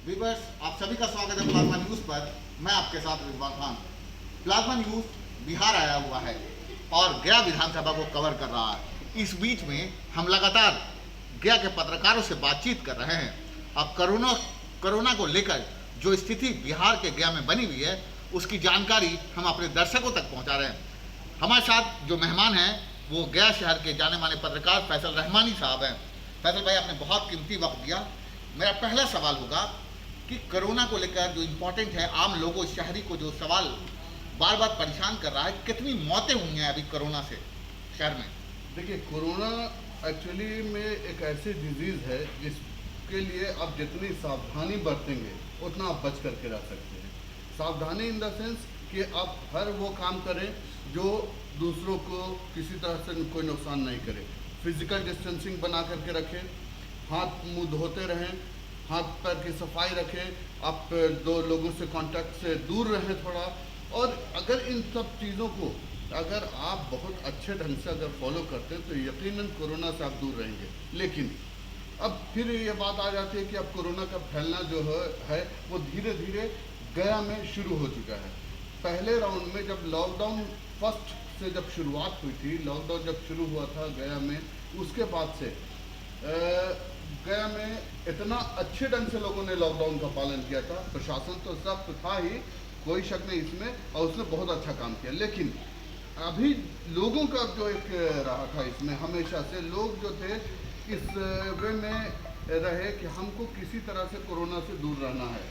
Viewers, आप सभी का स्वागत है प्लाज्मा न्यूज़ पर। मैं आपके साथ रिजवान खान। प्लाज्मा न्यूज़ बिहार आया हुआ है और गया विधानसभा को कवर कर रहा है। इस बीच में हम लगातार गया के पत्रकारों से बातचीत कर रहे हैं। अब कोरोना को लेकर जो स्थिति बिहार के गया में बनी हुई है उसकी जानकारी हम अपने दर्शकों तक पहुंचा रहे हैं। हमारे साथ जो मेहमान हैं वो गया शहर के जाने माने पत्रकार फैसल रहमानी साहब हैं। फैसल भाई, आपने बहुत कीमती वक्त दिया। मेरा पहला सवाल होगा कि कोरोना को लेकर जो इम्पोर्टेंट है, आम लोगों शहरी को जो सवाल बार बार परेशान कर रहा है, कितनी मौतें हुई हैं अभी कोरोना से शहर में? देखिए, कोरोना एक्चुअली में एक ऐसी डिजीज़ है जिसके लिए आप जितनी सावधानी बरतेंगे उतना आप बच करके रह सकते हैं। सावधानी इन द सेंस कि आप हर वो काम करें जो दूसरों को किसी तरह से कोई नुकसान नहीं करे। फिजिकल डिस्टेंसिंग बना करके रखें, हाथ मुंह धोते रहें, हाथ पैर की सफाई रखें, आप दो लोगों से कांटेक्ट से दूर रहें थोड़ा। और अगर इन सब चीज़ों को अगर आप बहुत अच्छे ढंग से अगर फॉलो करते हैं तो यकीनन कोरोना से आप दूर रहेंगे। लेकिन अब फिर ये बात आ जाती है कि अब कोरोना का फैलना जो है वो धीरे धीरे गया में शुरू हो चुका है। पहले राउंड में जब लॉकडाउन फर्स्ट से जब शुरुआत हुई थी, लॉकडाउन जब शुरू हुआ था गया में, उसके बाद से गया में इतना अच्छे ढंग से लोगों ने लॉकडाउन का पालन किया था। प्रशासन तो सब था ही, कोई शक नहीं इसमें, और उसने बहुत अच्छा काम किया। लेकिन अभी लोगों का जो एक रहा था इसमें, हमेशा से लोग जो थे इस वे में रहे कि हमको किसी तरह से कोरोना से दूर रहना है।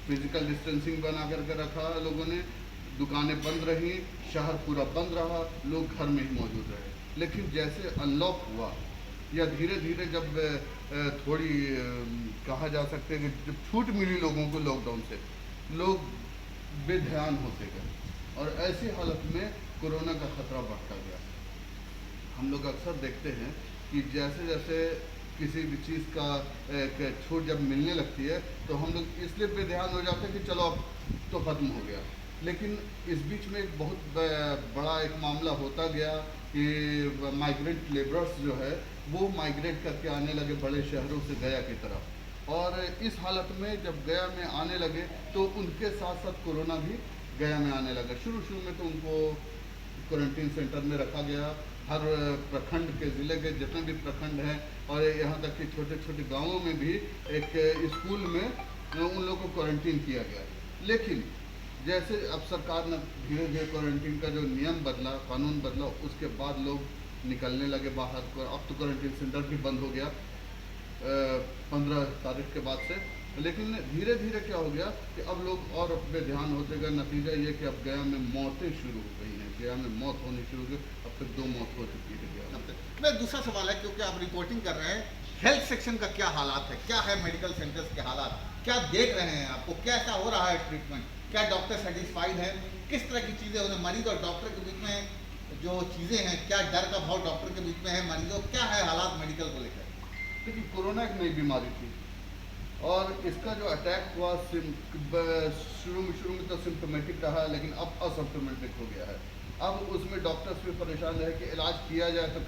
फिजिकल डिस्टेंसिंग बना करके रखा लोगों ने, दुकानें बंद रही, शहर पूरा बंद रहा, लोग घर में ही मौजूद रहे। लेकिन जैसे अनलॉक हुआ या धीरे धीरे जब थोड़ी कहा जा सकते है कि जब छूट मिली लोगों को लॉकडाउन से, लोग बेध्यान होते गए और ऐसी हालत में कोरोना का खतरा बढ़ता गया। हम लोग अक्सर देखते हैं कि जैसे जैसे किसी भी चीज़ का छूट जब मिलने लगती है तो हम लोग इसलिए बेध्यान हो जाते हैं कि चलो अब तो ख़त्म हो गया। लेकिन इस बीच में एक बहुत बड़ा एक मामला होता गया कि माइग्रेंट लेबरर्स जो है वो माइग्रेट करके आने लगे बड़े शहरों से गया की तरफ। और इस हालत में जब गया में आने लगे तो उनके साथ साथ कोरोना भी गया में आने लगा। शुरू में तो उनको क्वारंटीन सेंटर में रखा गया। हर प्रखंड के ज़िले के जितने भी प्रखंड हैं और यहाँ तक कि छोटे छोटे गाँवों में भी एक स्कूल में उन लोगों को क्वारंटीन किया गया। लेकिन जैसे अब सरकार ने धीरे धीरे क्वारंटीन का जो नियम बदला, कानून बदला, उसके बाद लोग निकलने लगे बाहर। अब तो क्वारंटीन सेंटर भी बंद हो गया 15 तारीख के बाद से। लेकिन धीरे धीरे क्या हो गया कि अब लोग और अपने ध्यान होते गए। नतीजा ये कि अब गया में मौतें शुरू हो गई हैं, गया में मौत होनी शुरू हो गई। अब तक 2 मौत हो चुकी है गया में। मैं दूसरा सवाल है, क्योंकि आप रिपोर्टिंग कर रहे हैं, हेल्थ सेक्शन का क्या हालात है, क्या है मेडिकल सेंटर्स के हालात, क्या देख रहे हैं आपको, कैसा हो रहा है ट्रीटमेंट, क्या डॉक्टर सेटिस्फाइड है, किस तरह की चीज़ें उन्हें मरीज और डॉक्टर के बीच में जो चीज़ें हैं, क्या डर का भाव डॉक्टर के बीच में है, मरीजों, क्या है हालात मेडिकल को लेकर? क्योंकि कोरोना एक नई बीमारी थी और इसका जो अटैक हुआ शुरू में तो सिम्टोमेटिक रहा, लेकिन अब असिम्टोमेटिक हो गया है। अब उसमें डॉक्टर्स भी परेशान रहे कि इलाज किया जाए तो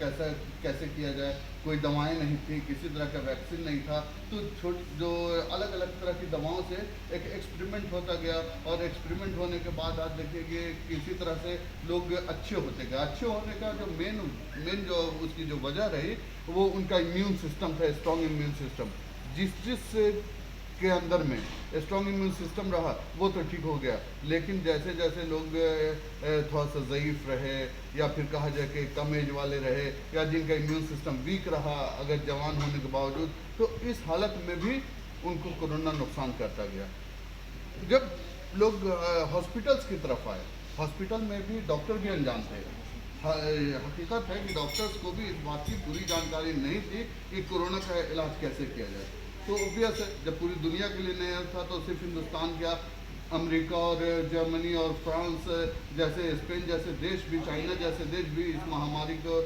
कैसे किया जाए। कोई दवाएं नहीं थी, किसी तरह का वैक्सीन नहीं था, तो जो अलग अलग तरह की दवाओं से एक एक्सपेरिमेंट होता गया। और एक्सपेरिमेंट होने के बाद आज देखिए कि किसी तरह से लोग अच्छे होते गए। अच्छे होने का जो मेन जो उसकी जो वजह रही वो उनका इम्यून सिस्टम था, स्ट्रॉन्ग इम्यून सिस्टम। जिस के अंदर में स्ट्रॉन्ग इम्यून सिस्टम रहा वो तो ठीक हो गया। लेकिन जैसे जैसे लोग थोड़ा सा ज़यीफ़ रहे या फिर कहा जाए कि कम एज वाले रहे या जिनका इम्यून सिस्टम वीक रहा अगर जवान होने के बावजूद, तो इस हालत में भी उनको कोरोना नुकसान करता गया। जब लोग हॉस्पिटल्स की तरफ आए, हॉस्पिटल में भी डॉक्टर भी अनजान थे। हकीकत है कि डॉक्टर्स को भी इस बात की पूरी जानकारी नहीं थी कि कोरोना का इलाज कैसे किया जाए। तो ऑब्वियस है, जब पूरी दुनिया के लिए नया था तो सिर्फ हिंदुस्तान क्या, अमेरिका और जर्मनी और फ्रांस जैसे, स्पेन जैसे देश भी, चाइना जैसे देश भी इस महामारी को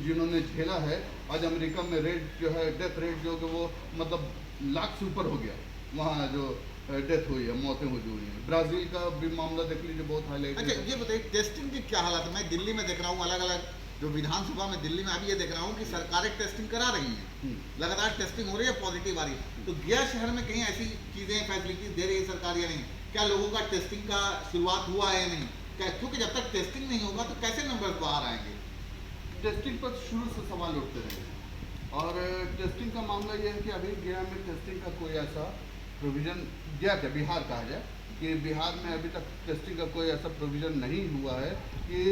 जिन्होंने झेला है। आज अमेरिका में रेट जो है, डेथ रेट जो कि वो मतलब लाख से ऊपर हो गया, वहाँ जो डेथ हुई है, मौतें हुई हैं। ब्राज़ील का भी मामला देख लीजिए, बहुत हाईलाइट। अच्छा, ये बताइए टेस्टिंग की क्या हालत है? मैं दिल्ली में देख रहा हूँ, अलग अलग जो विधानसभा में दिल्ली में अभी ये देख रहा हूँ कि सरकारें टेस्टिंग करा रही हैं, लगातार टेस्टिंग हो रही है, पॉजिटिव आ रही है। तो गया शहर में कहीं ऐसी चीज़ें फैसिलिटीज दे रही है सरकार या नहीं? क्या लोगों का टेस्टिंग का शुरुआत हुआ है या नहीं? क्या, क्योंकि जब तक टेस्टिंग नहीं होगा तो कैसे नंबर बाहर आएंगे? टेस्टिंग पर शुरू से सवाल उठते रहे और टेस्टिंग का मामला यह है कि अभी गया में टेस्टिंग का कोई ऐसा प्रोविज़न, गया क्या बिहार कहा जाए कि बिहार में अभी तक टेस्टिंग का कोई ऐसा प्रोविज़न नहीं हुआ है कि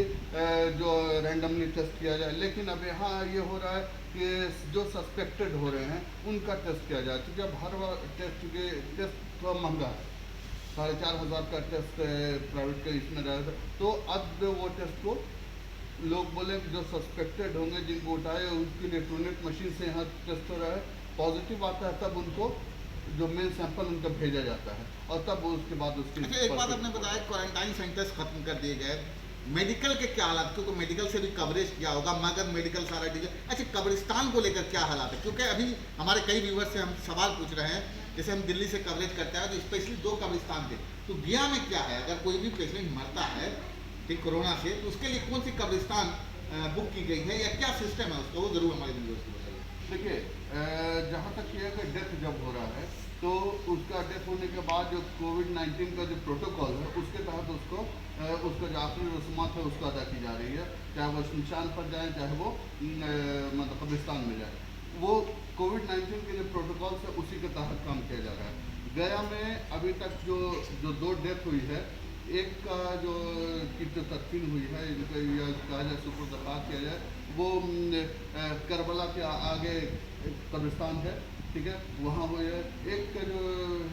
जो रैंडमली टेस्ट किया जाए। लेकिन अब यहाँ ये हो रहा है कि जो सस्पेक्टेड हो रहे हैं उनका टेस्ट किया जाए, क्योंकि अब हर बार टेस्ट थोड़ा महंगा है, 4,500 का टेस्ट प्राइवेट के इसमें रहा था। तो अब वो टेस्ट को लोग बोले कि जो सस्पेक्टेड होंगे जिनको उठाए उनके इलेक्ट्रॉनिक मशीन से यहाँ टेस्ट हो रहा है, पॉजिटिव आता है तब उनको जो मेन सैंपल उनका भेजा जाता है और तब उसके बाद उसकी। अच्छा, एक बात आपने बताया क्वारंटाइन सेंटर्स खत्म कर दिए गए, मेडिकल के क्या हालात? क्योंकि मेडिकल से भी कवरेज किया होगा, मगर मेडिकल सारा डिटेल। अच्छा, कब्रिस्तान को लेकर क्या हालात है? क्योंकि अभी हमारे कई व्यूवर्स से हम सवाल पूछ रहे हैं, जैसे हम दिल्ली से कवरेज करते हैं तो स्पेशली 2 कब्रिस्तान थे, तो गया में क्या है? अगर कोई भी पेशेंट मरता है ठीक कोरोना से, तो उसके लिए कौन सी कब्रिस्तान बुक की गई है या क्या सिस्टम है उसका, वो जरूर हमारे व्यूवर्स को बताइए। देखिए, जहाँ तक ये है कि डेथ जब हो रहा है तो उसका डेथ होने के बाद जो कोविड-19 का जो प्रोटोकॉल है उसके तहत उसका जो आखिरी रस्मात है उसको अदा की जा रही है, चाहे वो शमशान पर जाए चाहे वो मतलब कब्रिस्तान में जाए। वो कोविड-19 के जो प्रोटोकॉल है उसी के तहत काम किया जा रहा है। गया में अभी तक जो 2 डेथ हुई है, एक का जो की जो तदफीन हुई है, या कहा जाए सुपुर्द किया जाए, वो करबला के आगे कब्रिस्तान है, ठीक है, वहाँ हुई है। एक का जो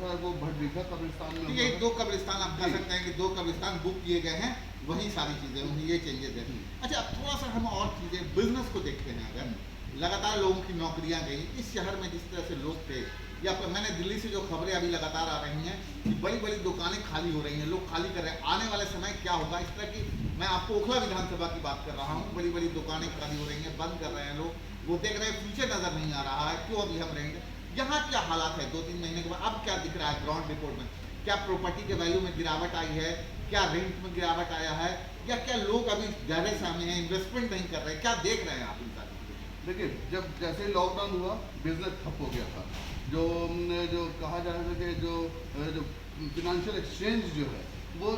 है वो भटरीखा कब्रिस्तान में। ये 2 कब्रिस्तान आप कह सकते हैं कि 2 कब्रिस्तान बुक किए गए हैं, वही सारी चीज़ें वहीं ये चेंजेस हैं। अच्छा, अब थोड़ा सा हम और चीज़ें बिजनेस को देखते हैं। अगर लगातार लोगों की नौकरियां गई इस शहर में, जिस तरह से लोग थे, या मैंने दिल्ली से जो खबरें अभी लगातार आ रही हैं कि बड़ी बड़ी दुकानें खाली हो रही हैं, लोग खाली कर रहे हैं, आने वाले समय क्या होगा इस तरह की? मैं आपको ओखला विधानसभा की बात कर रहा हूँ, बड़ी बड़ी दुकानें खाली हो रही हैं, बंद कर रहे हैं लोग, वो देख रहे हैं फ्यूचर नज़र नहीं आ रहा है, क्यों अभी हम रहेंगे? यहाँ क्या हालात है 2-3 महीने के बाद? अब क्या दिख रहा है ग्राउंड रिपोर्ट में? क्या प्रॉपर्टी के वैल्यू में गिरावट आई है? क्या रेंट में गिरावट आया है? या क्या लोग अभी गहरे सामने हैं, इन्वेस्टमेंट नहीं कर रहे? क्या देख रहे हैं आप इन सारी चीज़ों? देखिए, जब जैसे ही लॉकडाउन हुआ बिजनेस ठप हो गया था, जो कहा जा रहा था कि जो फिनेंशियल एक्सचेंज जो है वो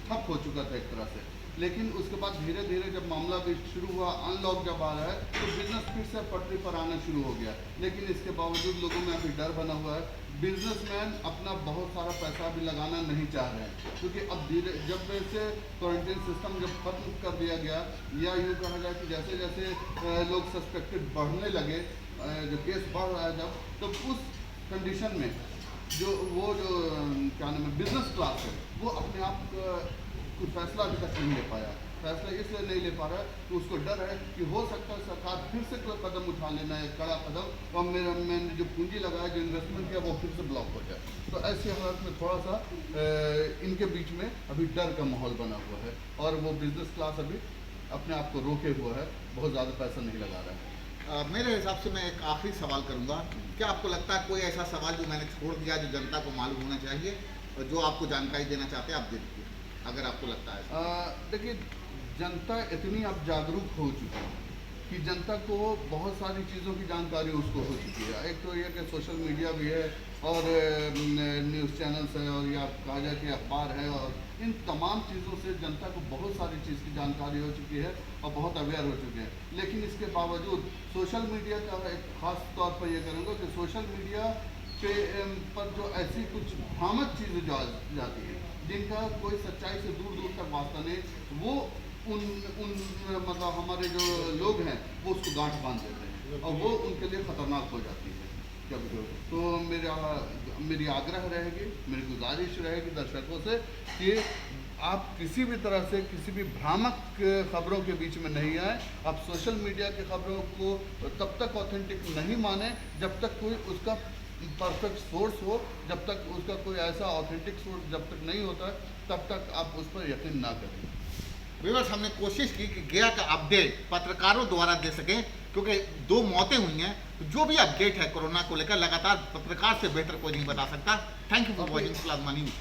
ठप हो चुका था एक तरह से। लेकिन उसके बाद धीरे धीरे जब मामला भी शुरू हुआ, अनलॉक जब आ रहा है तो बिजनेस फिर से पटरी पर आना शुरू हो गया। लेकिन इसके बावजूद लोगों में अभी डर बना हुआ है, बिजनेसमैन अपना बहुत सारा पैसा अभी लगाना नहीं चाह रहे हैं, क्योंकि अब धीरे जब से क्वारंटीन सिस्टम जब खत्म कर दिया गया, या यूँ कहा जाए कि जैसे जैसे लोग सस्पेक्टेड बढ़ने लगे, जो केस बढ़ रहा है जब, तो उस कंडीशन में जो क्या नाम है बिजनेस क्लास है वो अपने आप कोई फैसला अभी तक नहीं ले पाया। फैसला इसलिए नहीं ले पा रहा है कि उसको डर है कि हो सकता है सरकार फिर से कोई कदम उठा लेना है, कड़ा कदम, और मैंने जो पूंजी लगाया, जो इन्वेस्टमेंट किया, वो फिर से ब्लॉक हो जाए। तो ऐसी हालत में थोड़ा सा इनके बीच में अभी डर का माहौल बना हुआ है और वो बिजनेस क्लास अभी अपने आप को रोके हुआ है, बहुत ज़्यादा पैसा नहीं लगा रहा है। मेरे हिसाब से मैं एक आखिरी सवाल करूंगा, क्या आपको लगता है कोई ऐसा सवाल जो मैंने छोड़ दिया जो जनता को मालूम होना चाहिए और जो आपको जानकारी देना चाहते हैं आप दे दीजिए, अगर आपको लगता है? देखिए, जनता इतनी अब जागरूक हो चुकी है कि जनता को बहुत सारी चीज़ों की जानकारी उसको हो चुकी है। एक तो ये कि सोशल मीडिया भी है और न्यूज़ चैनल्स है और या कहा जाए कि अखबार है, और इन तमाम चीज़ों से जनता को बहुत सारी चीज़ की जानकारी हो चुकी है और बहुत अवेयर हो चुके हैं। लेकिन इसके बावजूद सोशल मीडिया का एक ख़ास तौर पर यह करूँगा कि सोशल मीडिया पर जो ऐसी कुछ भ्रामक चीज़ें जो जाती हैं, जिनका कोई सच्चाई से दूर दूर तक वास्ता नहीं, वो उन मतलब हमारे जो लोग हैं वो उसको गांठ बांध देते हैं और वो उनके लिए ख़तरनाक हो जाती है कभी। तो मेरी आग्रह रहेगी, मेरी गुजारिश रहेगी दर्शकों से कि आप किसी भी तरह से किसी भी भ्रामक खबरों के बीच में नहीं आए। आप सोशल मीडिया की खबरों को तब तक ऑथेंटिक नहीं माने जब तक कोई उसका परफेक्ट सोर्स हो, जब तक उसका कोई ऐसा ऑथेंटिक सोर्स जब तक नहीं होता तब तक आप उस पर यकीन ना करें। व्यूअर्स, हमने कोशिश की कि गया का अपडेट पत्रकारों द्वारा दे सकें, क्योंकि 2 मौतें हुई हैं, जो भी अपडेट है कोरोना को लेकर लगातार पत्रकार से बेहतर कोई नहीं बता सकता। Thank you for watching plasma news.